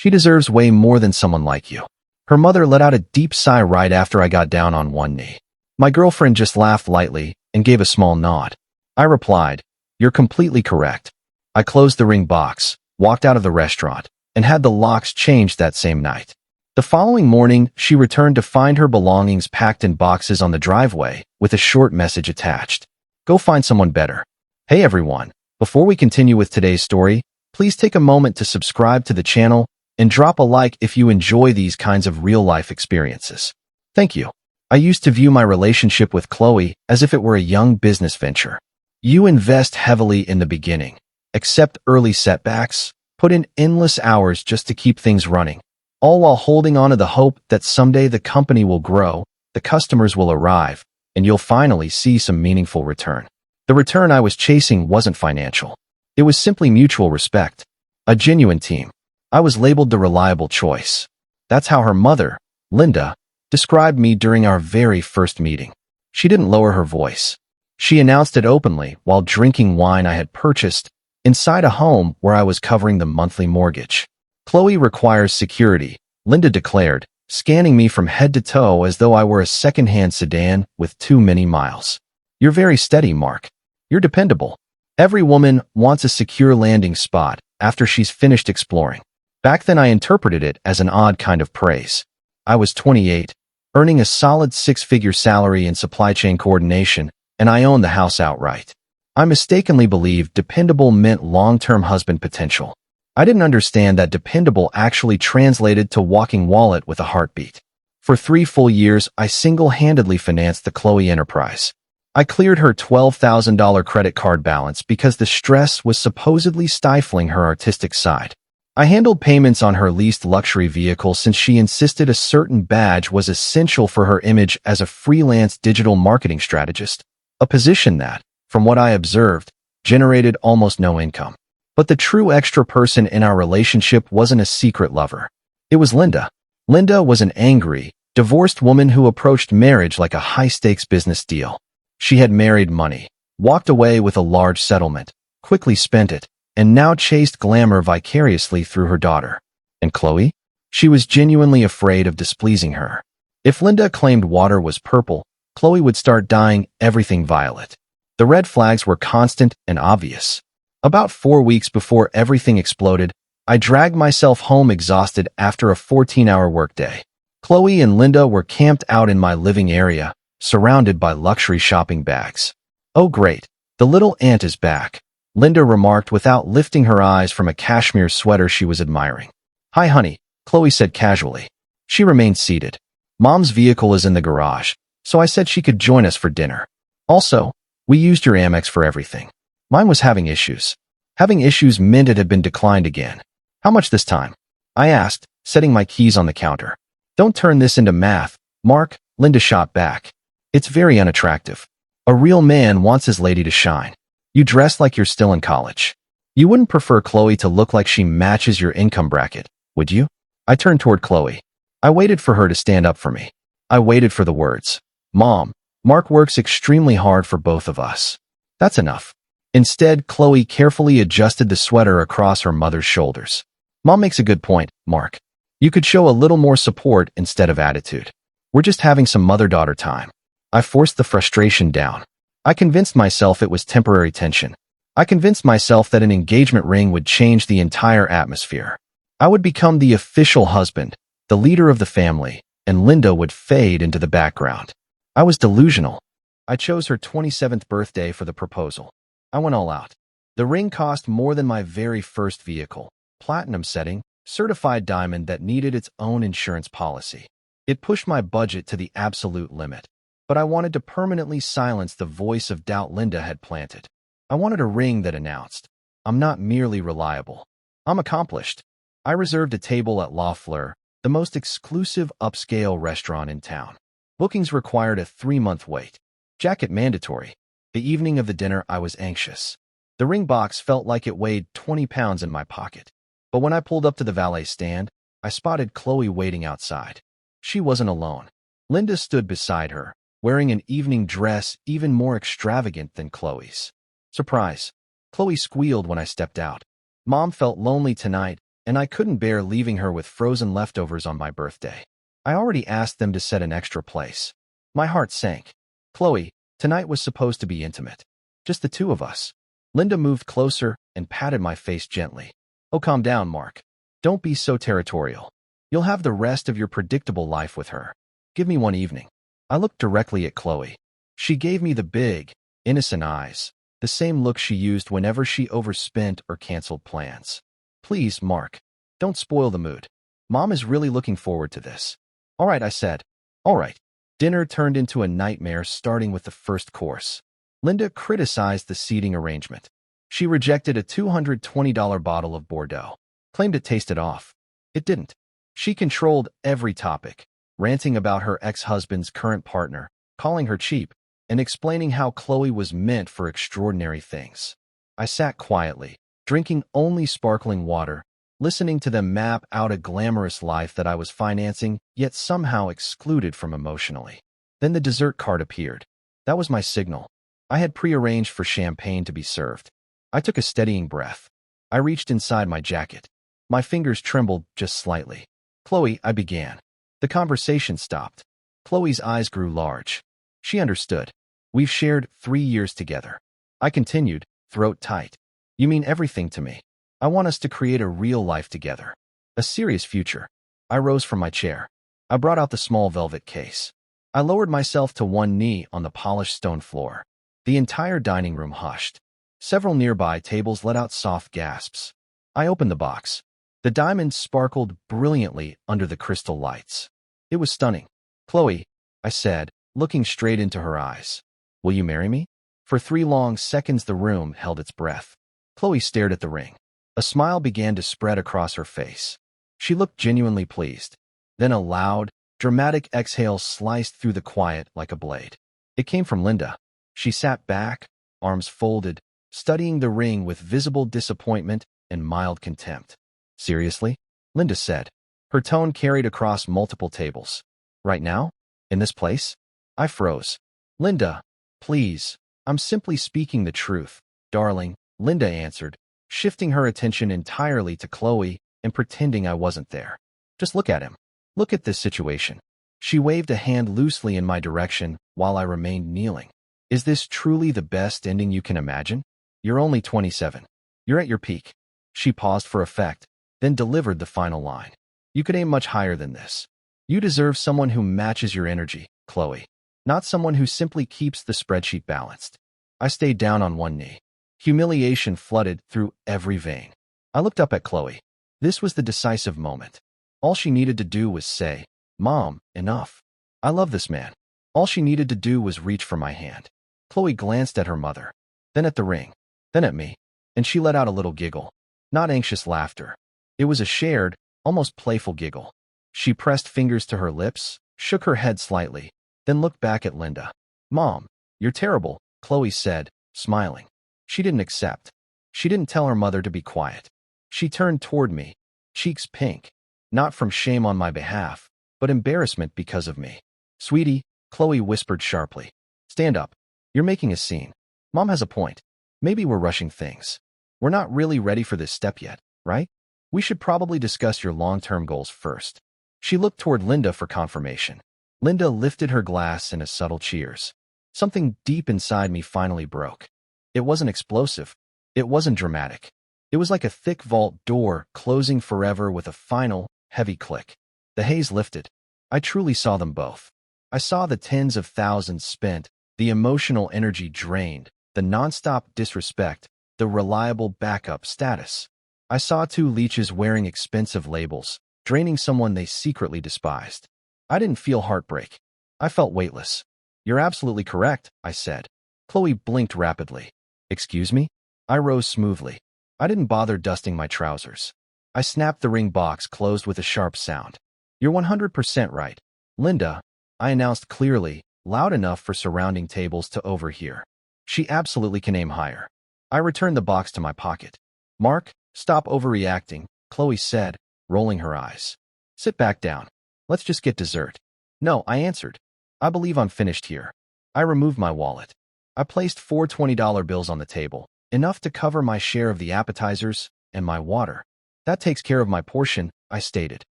She deserves way more than someone like you. Her mother let out a deep sigh right after I got down on one knee. My girlfriend just laughed lightly and gave a small nod. I replied, "You're completely correct." I closed the ring box, walked out of the restaurant, and had the locks changed that same night. The following morning, she returned to find her belongings packed in boxes on the driveway with a short message attached. Go find someone better. Hey everyone, before we continue with today's story, please take a moment to subscribe to the channel and drop a like if you enjoy these kinds of real-life experiences. Thank you. I used to view my relationship with Chloe as if it were a young business venture. You invest heavily in the beginning, accept early setbacks, put in endless hours just to keep things running, all while holding on to the hope that someday the company will grow, the customers will arrive, and you'll finally see some meaningful return. The return I was chasing wasn't financial. It was simply mutual respect. A genuine team. I was labeled the reliable choice. That's how her mother, Linda, described me during our very first meeting. She didn't lower her voice. She announced it openly while drinking wine I had purchased inside a home where I was covering the monthly mortgage. Chloe requires security, Linda declared, scanning me from head to toe as though I were a second-hand sedan with too many miles. You're very steady, Mark. You're dependable. Every woman wants a secure landing spot after she's finished exploring. Back then I interpreted it as an odd kind of praise. I was 28, earning a solid six-figure salary in supply chain coordination, and I owned the house outright. I mistakenly believed dependable meant long-term husband potential. I didn't understand that dependable actually translated to walking wallet with a heartbeat. For 3 full years, I single-handedly financed the Chloe enterprise. I cleared her $12,000 credit card balance because the stress was supposedly stifling her artistic side. I handled payments on her leased luxury vehicle since she insisted a certain badge was essential for her image as a freelance digital marketing strategist, a position that, from what I observed, generated almost no income. But the true extra person in our relationship wasn't a secret lover. It was Linda. Linda was an angry, divorced woman who approached marriage like a high-stakes business deal. She had married money, walked away with a large settlement, quickly spent it, and now chased glamour vicariously through her daughter. And Chloe? She was genuinely afraid of displeasing her. If Linda claimed water was purple, Chloe would start dyeing everything violet. The red flags were constant and obvious. About 4 weeks before everything exploded, I dragged myself home exhausted after a 14-hour workday. Chloe and Linda were camped out in my living area, surrounded by luxury shopping bags. "Oh great, the little aunt is back," Linda remarked without lifting her eyes from a cashmere sweater she was admiring. "Hi honey," Chloe said casually. She remained seated. "Mom's vehicle is in the garage, so I said she could join us for dinner. Also, we used your Amex for everything. Mine was having issues." Having issues meant it had been declined again. "How much this time?" I asked, setting my keys on the counter. "Don't turn this into math, Mark," Linda shot back. "It's very unattractive. A real man wants his lady to shine. You dress like you're still in college. You wouldn't prefer Chloe to look like she matches your income bracket, would you?" I turned toward Chloe. I waited for her to stand up for me. I waited for the words. "Mom, Mark works extremely hard for both of us." That's enough. Instead, Chloe carefully adjusted the sweater across her mother's shoulders. "Mom makes a good point, Mark. You could show a little more support instead of attitude. We're just having some mother-daughter time." I forced the frustration down. I convinced myself it was temporary tension. I convinced myself that an engagement ring would change the entire atmosphere. I would become the official husband, the leader of the family, and Linda would fade into the background. I was delusional. I chose her 27th birthday for the proposal. I went all out. The ring cost more than my very first vehicle, platinum setting, certified diamond that needed its own insurance policy. It pushed my budget to the absolute limit. But I wanted to permanently silence the voice of doubt Linda had planted. I wanted a ring that announced, "I'm not merely reliable. I'm accomplished." I reserved a table at La Fleur, the most exclusive upscale restaurant in town. Bookings required a 3-month wait. Jacket mandatory. The evening of the dinner, I was anxious. The ring box felt like it weighed 20 pounds in my pocket. But when I pulled up to the valet stand, I spotted Chloe waiting outside. She wasn't alone. Linda stood beside her, wearing an evening dress even more extravagant than Chloe's. Surprise. Chloe squealed when I stepped out. "Mom felt lonely tonight, and I couldn't bear leaving her with frozen leftovers on my birthday. I already asked them to set an extra place. My heart sank. Chloe, tonight was supposed to be intimate. Just the two of us. Linda moved closer and patted my face gently. Oh, calm down, Mark. Don't be so territorial. You'll have the rest of your predictable life with her. Give me one evening. I looked directly at Chloe. She gave me the big, innocent eyes, the same look she used whenever she overspent or canceled plans. Please, Mark, don't spoil the mood. Mom is really looking forward to this. All right, I said. All right. Dinner turned into a nightmare, starting with the first course. Linda criticized the seating arrangement. She rejected a $220 bottle of Bordeaux, claimed it tasted off. It didn't. She controlled every topic, ranting about her ex-husband's current partner, calling her cheap, and explaining how Chloe was meant for extraordinary things. I sat quietly, drinking only sparkling water, listening to them map out a glamorous life that I was financing, yet somehow excluded from emotionally. Then the dessert cart appeared. That was my signal. I had prearranged for champagne to be served. I took a steadying breath. I reached inside my jacket. My fingers trembled just slightly. Chloe, I began. The conversation stopped. Chloe's eyes grew large. She understood. We've shared 3 years together. I continued, throat tight. You mean everything to me. I want us to create a real life together. A serious future. I rose from my chair. I brought out the small velvet case. I lowered myself to one knee on the polished stone floor. The entire dining room hushed. Several nearby tables let out soft gasps. I opened the box. The diamonds sparkled brilliantly under the crystal lights. It was stunning. Chloe, I said, looking straight into her eyes. Will you marry me? For 3 long seconds the room held its breath. Chloe stared at the ring. A smile began to spread across her face. She looked genuinely pleased. Then a loud, dramatic exhale sliced through the quiet like a blade. It came from Linda. She sat back, arms folded, studying the ring with visible disappointment and mild contempt. Seriously? Linda said. Her tone carried across multiple tables. Right now? In this place? I froze. Linda, please. I'm simply speaking the truth, darling, Linda answered, shifting her attention entirely to Chloe and pretending I wasn't there. Just look at him. Look at this situation. She waved a hand loosely in my direction while I remained kneeling. Is this truly the best ending you can imagine? You're only 27. You're at your peak. She paused for effect, then delivered the final line. You could aim much higher than this. You deserve someone who matches your energy, Chloe, not someone who simply keeps the spreadsheet balanced. I stayed down on one knee. Humiliation flooded through every vein. I looked up at Chloe. This was the decisive moment. All she needed to do was say, Mom, enough. I love this man. All she needed to do was reach for my hand. Chloe glanced at her mother, then at the ring, then at me, and she let out a little giggle. Not anxious laughter. It was a shared, almost playful giggle. She pressed fingers to her lips, shook her head slightly, then looked back at Linda. Mom, you're terrible, Chloe said, smiling. She didn't accept. She didn't tell her mother to be quiet. She turned toward me, cheeks pink, not from shame on my behalf, but embarrassment because of me. Sweetie, Chloe whispered sharply. Stand up. You're making a scene. Mom has a point. Maybe we're rushing things. We're not really ready for this step yet, right? We should probably discuss your long-term goals first. She looked toward Linda for confirmation. Linda lifted her glass in a subtle cheers. Something deep inside me finally broke. It wasn't explosive. It wasn't dramatic. It was like a thick vault door closing forever with a final, heavy click. The haze lifted. I truly saw them both. I saw the tens of thousands spent, the emotional energy drained, the nonstop disrespect, the reliable backup status. I saw 2 leeches wearing expensive labels, draining someone they secretly despised. I didn't feel heartbreak. I felt weightless. You're absolutely correct, I said. Chloe blinked rapidly. Excuse me? I rose smoothly. I didn't bother dusting my trousers. I snapped the ring box closed with a sharp sound. You're 100% right. Linda, I announced clearly, loud enough for surrounding tables to overhear. She absolutely can aim higher. I returned the box to my pocket. Mark, stop overreacting, Chloe said, rolling her eyes. Sit back down. Let's just get dessert. No, I answered. I believe I'm finished here. I removed my wallet. I placed 4 $20 bills on the table, enough to cover my share of the appetizers and my water. That takes care of my portion, I stated.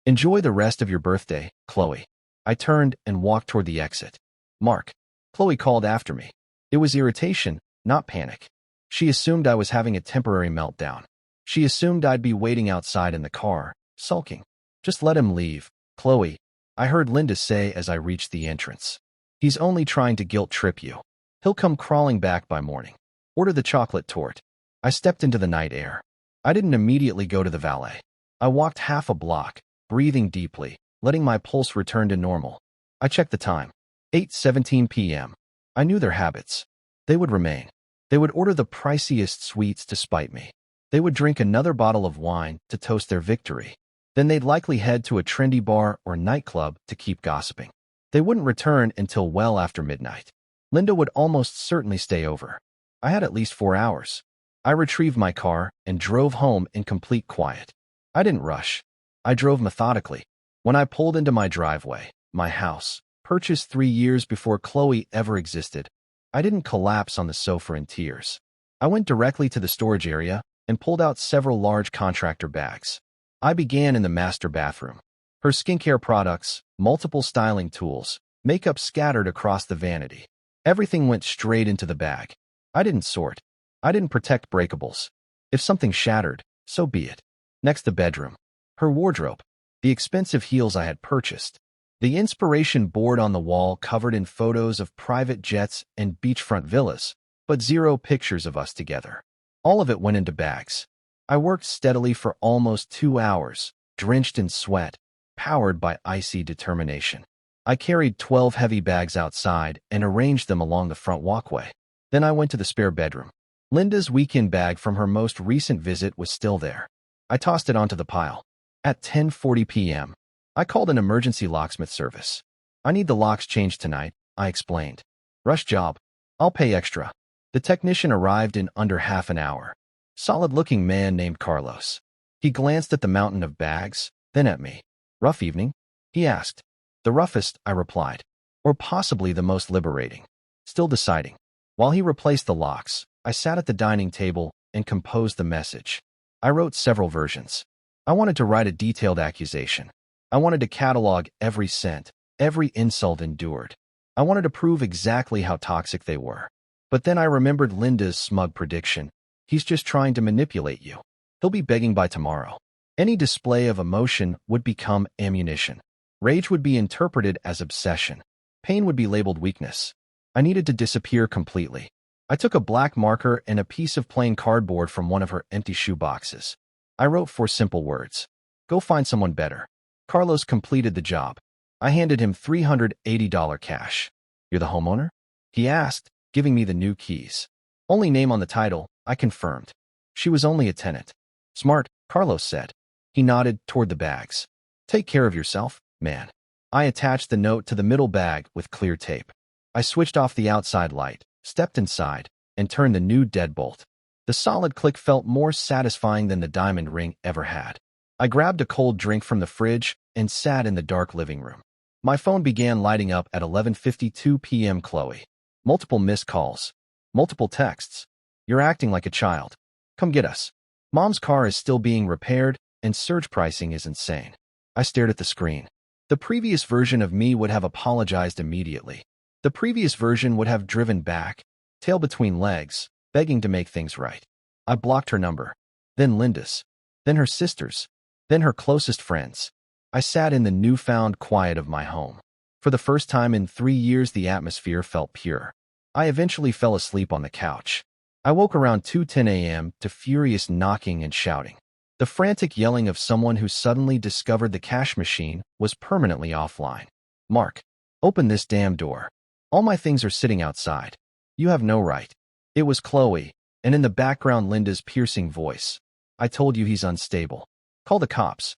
Enjoy the rest of your birthday, Chloe. I turned and walked toward the exit. Mark. Chloe called after me. It was irritation, not panic. She assumed I was having a temporary meltdown. She assumed I'd be waiting outside in the car, sulking. Just let him leave, Chloe, I heard Linda say as I reached the entrance. He's only trying to guilt trip you. He'll come crawling back by morning. Order the chocolate torte. I stepped into the night air. I didn't immediately go to the valet. I walked half a block, breathing deeply, letting my pulse return to normal. I checked the time. 8:17 p.m. I knew their habits. They would remain. They would order the priciest sweets to spite me. They would drink another bottle of wine to toast their victory. Then they'd likely head to a trendy bar or nightclub to keep gossiping. They wouldn't return until well after midnight. Linda would almost certainly stay over. I had at least 4 hours. I retrieved my car and drove home in complete quiet. I didn't rush. I drove methodically. When I pulled into my driveway, my house, purchased 3 years before Chloe ever existed, I didn't collapse on the sofa in tears. I went directly to the storage area and pulled out several large contractor bags. I began in the master bathroom. Her skincare products, multiple styling tools, makeup scattered across the vanity. Everything went straight into the bag. I didn't sort. I didn't protect breakables. If something shattered, so be it. Next, the bedroom. Her wardrobe. The expensive heels I had purchased. The inspiration board on the wall covered in photos of private jets and beachfront villas, but zero pictures of us together. All of it went into bags. I worked steadily for almost 2 hours, drenched in sweat, powered by icy determination. I carried 12 heavy bags outside and arranged them along the front walkway. Then I went to the spare bedroom. Linda's weekend bag from her most recent visit was still there. I tossed it onto the pile. At 10:40 p.m., I called an emergency locksmith service. I need the locks changed tonight, I explained. Rush job. I'll pay extra. The technician arrived in under half an hour. Solid-looking man named Carlos. He glanced at the mountain of bags, then at me. Rough evening? He asked. The roughest, I replied. Or possibly the most liberating. Still deciding. While he replaced the locks, I sat at the dining table and composed the message. I wrote several versions. I wanted to write a detailed accusation. I wanted to catalog every scent, every insult endured. I wanted to prove exactly how toxic they were. But then I remembered Linda's smug prediction. He's just trying to manipulate you. He'll be begging by tomorrow. Any display of emotion would become ammunition. Rage would be interpreted as obsession. Pain would be labeled weakness. I needed to disappear completely. I took a black marker and a piece of plain cardboard from one of her empty shoe boxes. I wrote 4 simple words. Go find someone better. Carlos completed the job. I handed him $380 cash. You're the homeowner? He asked, giving me the new keys. Only name on the title, I confirmed. She was only a tenant. Smart, Carlos said. He nodded toward the bags. Take care of yourself, man. I attached the note to the middle bag with clear tape. I switched off the outside light, stepped inside, and turned the new deadbolt. The solid click felt more satisfying than the diamond ring ever had. I grabbed a cold drink from the fridge and sat in the dark living room. My phone began lighting up at 11:52 p.m. Chloe. Multiple missed calls. Multiple texts. You're acting like a child. Come get us. Mom's car is still being repaired, and surge pricing is insane. I stared at the screen. The previous version of me would have apologized immediately. The previous version would have driven back, tail between legs, begging to make things right. I blocked her number. Then Linda's. Then her sister's. Then her closest friends. I sat in the newfound quiet of my home. For the first time in 3 years, the atmosphere felt pure. I eventually fell asleep on the couch. I woke around 2:10 a.m. to furious knocking and shouting. The frantic yelling of someone who suddenly discovered the cash machine was permanently offline. Mark, open this damn door. All my things are sitting outside. You have no right. It was Chloe, and in the background Linda's piercing voice. I told you he's unstable. Call the cops.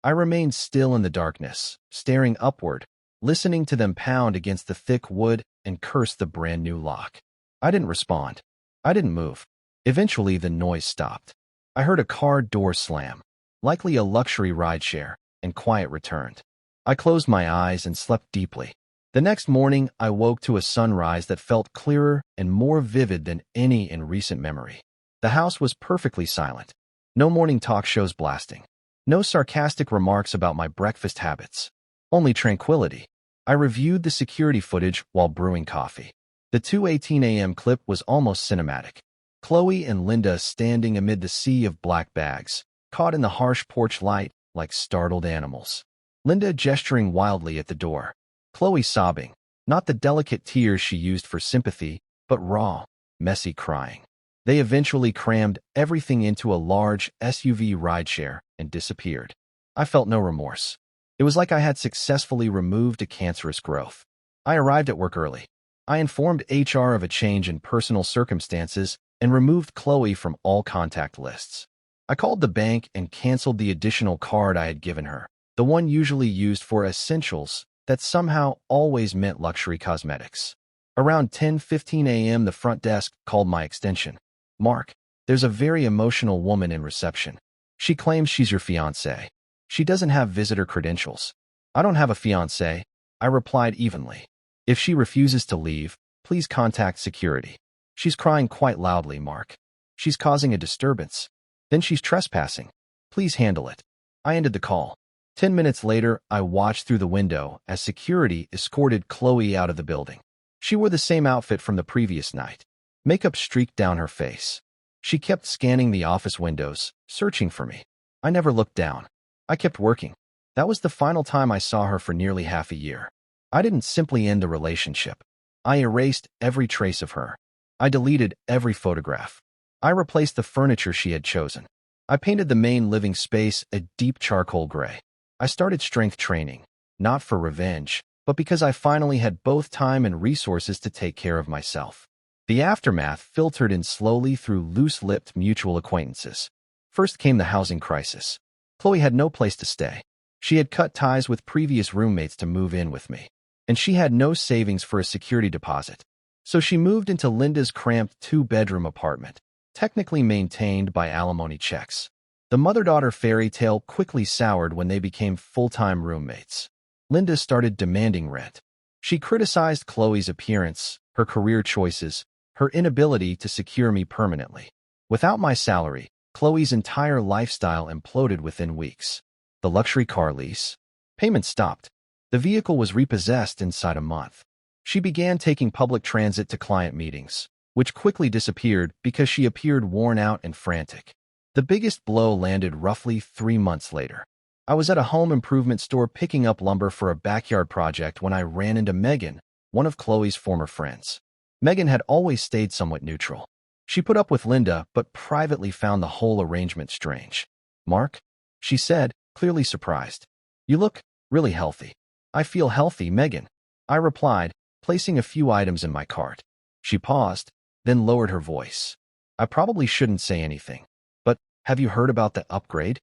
I remained still in the darkness, staring upward, listening to them pound against the thick wood and curse the brand new lock. I didn't respond. I didn't move. Eventually the noise stopped. I heard a car door slam, likely a luxury rideshare, and quiet returned. I closed my eyes and slept deeply. The next morning, I woke to a sunrise that felt clearer and more vivid than any in recent memory. The house was perfectly silent. No morning talk shows blasting. No sarcastic remarks about my breakfast habits. Only tranquility. I reviewed the security footage while brewing coffee. The 2:18 a.m. clip was almost cinematic. Chloe and Linda standing amid the sea of black bags, caught in the harsh porch light like startled animals. Linda gesturing wildly at the door. Chloe sobbing, not the delicate tears she used for sympathy, but raw, messy crying. They eventually crammed everything into a large SUV rideshare and disappeared. I felt no remorse. It was like I had successfully removed a cancerous growth. I arrived at work early. I informed HR of a change in personal circumstances and removed Chloe from all contact lists. I called the bank and canceled the additional card I had given her, the one usually used for essentials that somehow always meant luxury cosmetics. Around 10:15 a.m., the front desk called my extension. Mark, there's a very emotional woman in reception. She claims she's your fiancé. She doesn't have visitor credentials. I don't have a fiancé, I replied evenly. If she refuses to leave, please contact security. She's crying quite loudly, Mark. She's causing a disturbance. Then she's trespassing. Please handle it. I ended the call. 10 minutes later, I watched through the window as security escorted Chloe out of the building. She wore the same outfit from the previous night. Makeup streaked down her face. She kept scanning the office windows, searching for me. I never looked down. I kept working. That was the final time I saw her for nearly half a year. I didn't simply end the relationship. I erased every trace of her. I deleted every photograph. I replaced the furniture she had chosen. I painted the main living space a deep charcoal gray. I started strength training, not for revenge, but because I finally had both time and resources to take care of myself. The aftermath filtered in slowly through loose-lipped mutual acquaintances. First came the housing crisis. Chloe had no place to stay. She had cut ties with previous roommates to move in with me, and she had no savings for a security deposit. So she moved into Linda's cramped two-bedroom apartment, technically maintained by alimony checks. The mother-daughter fairy tale quickly soured when they became full-time roommates. Linda started demanding rent. She criticized Chloe's appearance, her career choices, her inability to secure me permanently. Without my salary, Chloe's entire lifestyle imploded within weeks. The luxury car lease. Payment stopped. The vehicle was repossessed inside a month. She began taking public transit to client meetings, which quickly disappeared because she appeared worn out and frantic. The biggest blow landed roughly 3 months later. I was at a home improvement store picking up lumber for a backyard project when I ran into Megan, one of Chloe's former friends. Megan had always stayed somewhat neutral. She put up with Linda, but privately found the whole arrangement strange. Mark, she said, clearly surprised. You look really healthy. I feel healthy, Megan. I replied, placing a few items in my cart. She paused, then lowered her voice. I probably shouldn't say anything, but have you heard about the upgrade?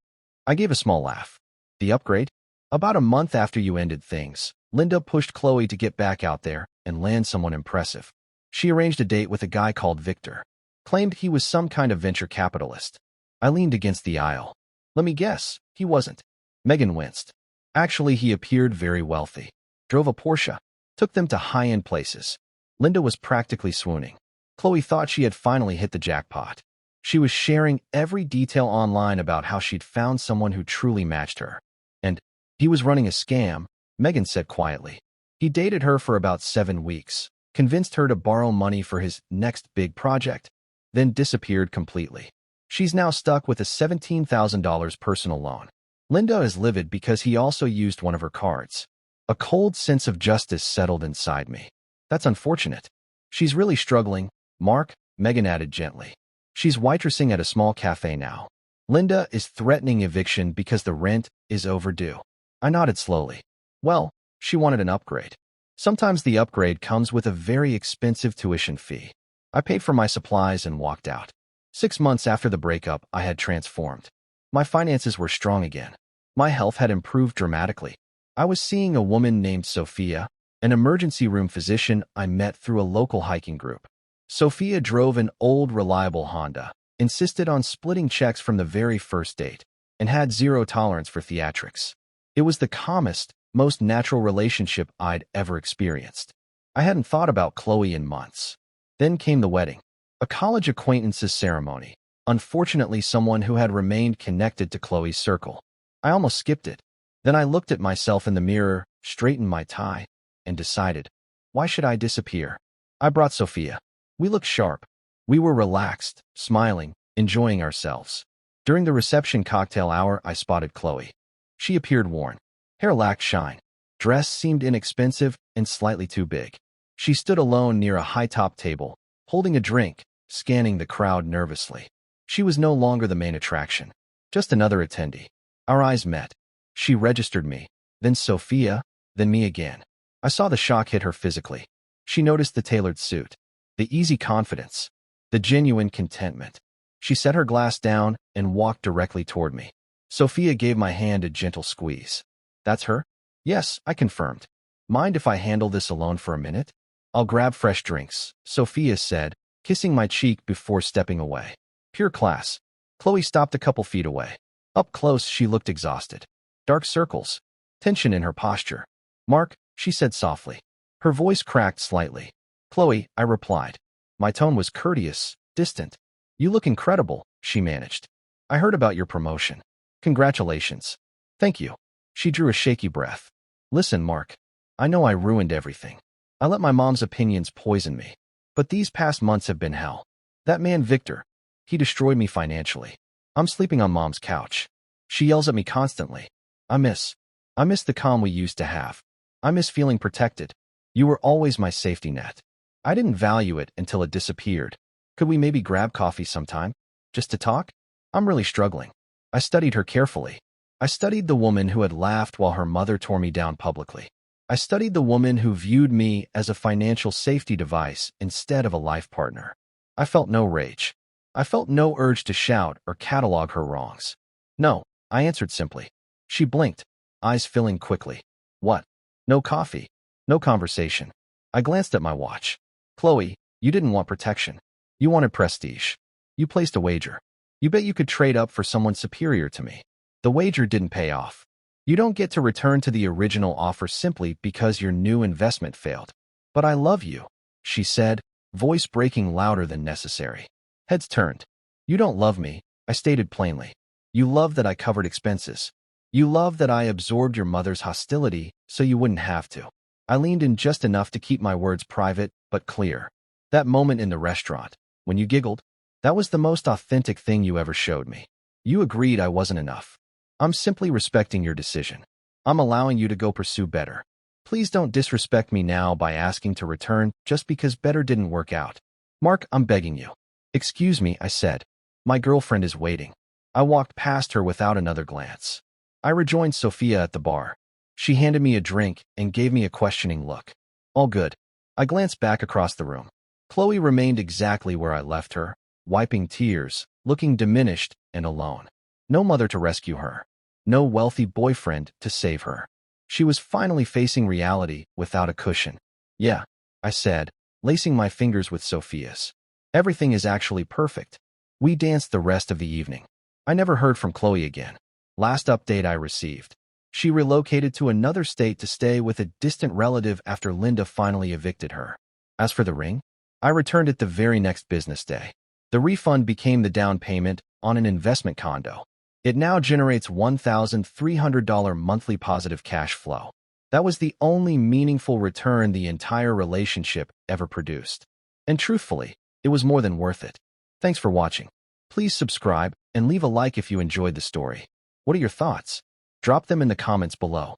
I gave a small laugh. The upgrade? About a month after you ended things, Linda pushed Chloe to get back out there and land someone impressive. She arranged a date with a guy called Victor. Claimed he was some kind of venture capitalist. I leaned against the aisle. Let me guess, he wasn't. Megan winced. Actually, he appeared very wealthy. Drove a Porsche. Took them to high-end places. Linda was practically swooning. Chloe thought she had finally hit the jackpot. She was sharing every detail online about how she'd found someone who truly matched her. And he was running a scam, Megan said quietly. He dated her for about 7 weeks, convinced her to borrow money for his next big project, then disappeared completely. She's now stuck with a $17,000 personal loan. Linda is livid because he also used one of her cards. A cold sense of justice settled inside me. That's unfortunate. She's really struggling, Mark, Megan added gently. She's waitressing at a small cafe now. Linda is threatening eviction because the rent is overdue. I nodded slowly. Well, she wanted an upgrade. Sometimes the upgrade comes with a very expensive tuition fee. I paid for my supplies and walked out. 6 months after the breakup, I had transformed. My finances were strong again. My health had improved dramatically. I was seeing a woman named Sophia, an emergency room physician I met through a local hiking group. Sophia drove an old, reliable Honda, insisted on splitting checks from the very first date, and had zero tolerance for theatrics. It was the calmest, most natural relationship I'd ever experienced. I hadn't thought about Chloe in months. Then came the wedding. A college acquaintance's ceremony, Unfortunately, someone who had remained connected to Chloe's circle. I almost skipped it. Then I looked at myself in the mirror, straightened my tie, and decided, why should I disappear? I brought Sophia. We looked sharp. We were relaxed, smiling, enjoying ourselves. During the reception cocktail hour, I spotted Chloe. She appeared worn. Hair lacked shine. Dress seemed inexpensive and slightly too big. She stood alone near a high-top table, holding a drink, scanning the crowd nervously. She was no longer the main attraction, just another attendee. Our eyes met. She registered me, then Sophia, then me again. I saw the shock hit her physically. She noticed the tailored suit, the easy confidence, the genuine contentment. She set her glass down and walked directly toward me. Sophia gave my hand a gentle squeeze. That's her? Yes, I confirmed. Mind if I handle this alone for a minute? I'll grab fresh drinks, Sophia said, kissing my cheek before stepping away. Pure class. Chloe stopped a couple feet away. Up close, she looked exhausted. Dark circles. Tension in her posture. Mark, she said softly. Her voice cracked slightly. Chloe, I replied. My tone was courteous, distant. You look incredible, she managed. I heard about your promotion. Congratulations. Thank you. She drew a shaky breath. Listen, Mark. I know I ruined everything. I let my mom's opinions poison me. But these past months have been hell. That man, Victor, he destroyed me financially. I'm sleeping on mom's couch. She yells at me constantly. I miss the calm we used to have. I miss feeling protected. You were always my safety net. I didn't value it until it disappeared. Could we maybe grab coffee sometime? Just to talk? I'm really struggling. I studied her carefully. I studied the woman who had laughed while her mother tore me down publicly. I studied the woman who viewed me as a financial safety device instead of a life partner. I felt no rage. I felt no urge to shout or catalog her wrongs. No, I answered simply. She blinked, eyes filling quickly. What? No coffee. No conversation. I glanced at my watch. Chloe, you didn't want protection. You wanted prestige. You placed a wager. You bet you could trade up for someone superior to me. The wager didn't pay off. You don't get to return to the original offer simply because your new investment failed. But I love you, she said, voice breaking louder than necessary. Heads turned. You don't love me, I stated plainly. You love that I covered expenses. You love that I absorbed your mother's hostility so you wouldn't have to. I leaned in just enough to keep my words private but clear. That moment in the restaurant, when you giggled, that was the most authentic thing you ever showed me. You agreed I wasn't enough. I'm simply respecting your decision. I'm allowing you to go pursue better. Please don't disrespect me now by asking to return just because better didn't work out. Mark, I'm begging you. Excuse me, I said. My girlfriend is waiting. I walked past her without another glance. I rejoined Sophia at the bar. She handed me a drink and gave me a questioning look. All good. I glanced back across the room. Chloe remained exactly where I left her, wiping tears, looking diminished and alone. No mother to rescue her. No wealthy boyfriend to save her. She was finally facing reality without a cushion. Yeah, I said, lacing my fingers with Sophia's. Everything is actually perfect. We danced the rest of the evening. I never heard from Chloe again. Last update I received. She relocated to another state to stay with a distant relative after Linda finally evicted her. As for the ring, I returned it the very next business day. The refund became the down payment on an investment condo. It now generates $1,300 monthly positive cash flow. That was the only meaningful return the entire relationship ever produced. And truthfully, it was more than worth it. Thanks for watching. Please subscribe and leave a like if you enjoyed the story. What are your thoughts? Drop them in the comments below.